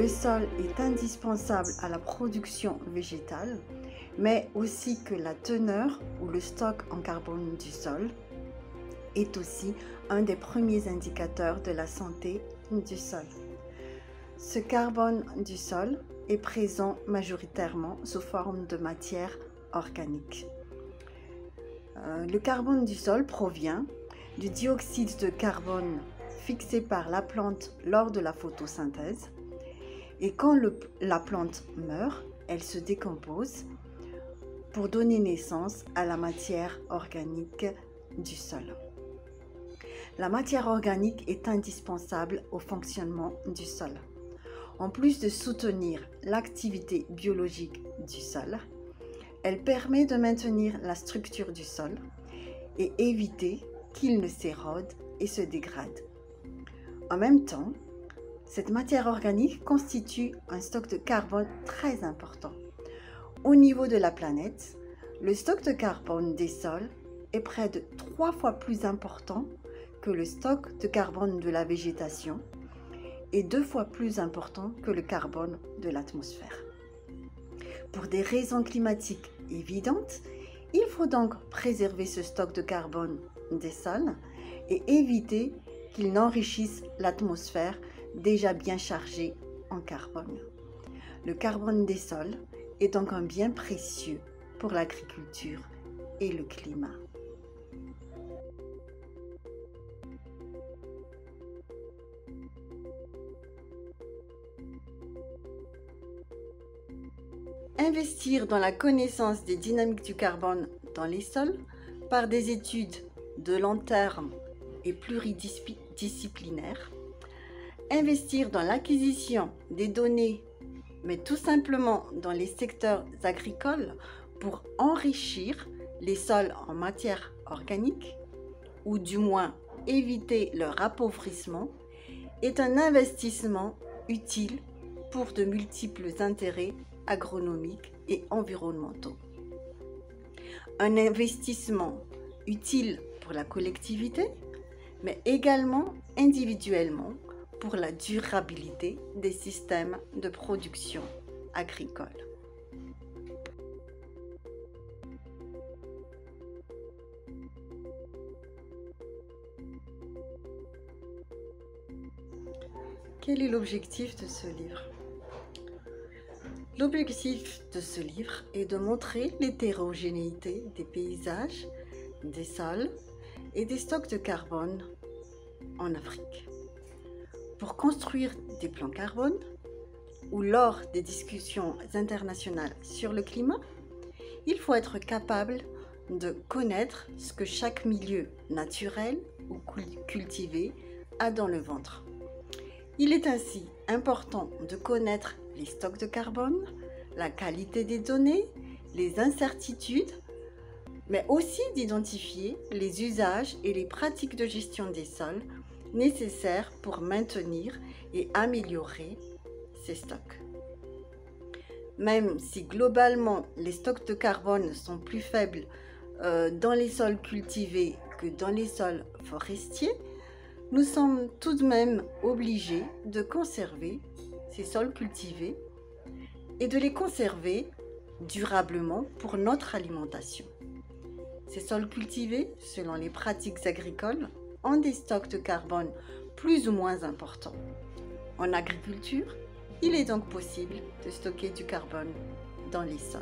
le sol est indispensable à la production végétale, mais aussi que la teneur ou le stock en carbone du sol est aussi un des premiers indicateurs de la santé du sol. Ce carbone du sol est présent majoritairement sous forme de matière organique. Le carbone du sol provient du dioxyde de carbone fixé par la plante lors de la photosynthèse, et quand la plante meurt, elle se décompose pour donner naissance à la matière organique du sol. La matière organique est indispensable au fonctionnement du sol. En plus de soutenir l'activité biologique du sol, elle permet de maintenir la structure du sol et éviter qu'il ne s'érode et se dégrade. En même temps, cette matière organique constitue un stock de carbone très important. Au niveau de la planète, le stock de carbone des sols est près de 3 fois plus important que le stock de carbone de la végétation et 2 fois plus important que le carbone de l'atmosphère. Pour des raisons climatiques évidentes, il faut donc préserver ce stock de carbone des sols et éviter qu'il n'enrichisse l'atmosphère déjà bien chargée en carbone. Le carbone des sols est donc un bien précieux pour l'agriculture et le climat. Investir dans la connaissance des dynamiques du carbone dans les sols par des études de long terme et pluridisciplinaires. Investir dans l'acquisition des données, mais tout simplement dans les secteurs agricoles pour enrichir les sols en matière organique, ou du moins éviter leur appauvrissement, est un investissement utile pour de multiples intérêts agronomiques et environnementaux. Un investissement utile pour la collectivité, mais également individuellement pour la durabilité des systèmes de production agricole. Quel est l'objectif de ce livre? L'objectif de ce livre est de montrer l'hétérogénéité des paysages, des sols et des stocks de carbone en Afrique. Pour construire des plans carbone ou lors des discussions internationales sur le climat, il faut être capable de connaître ce que chaque milieu naturel ou cultivé a dans le ventre. Il est ainsi important de connaître les stocks de carbone, la qualité des données, les incertitudes, mais aussi d'identifier les usages et les pratiques de gestion des sols nécessaires pour maintenir et améliorer ces stocks. Même si globalement les stocks de carbone sont plus faibles dans les sols cultivés que dans les sols forestiers, nous sommes tout de même obligés de conserver ces sols cultivés et de les conserver durablement pour notre alimentation. Ces sols cultivés, selon les pratiques agricoles, ont des stocks de carbone plus ou moins importants. En agriculture, il est donc possible de stocker du carbone dans les sols.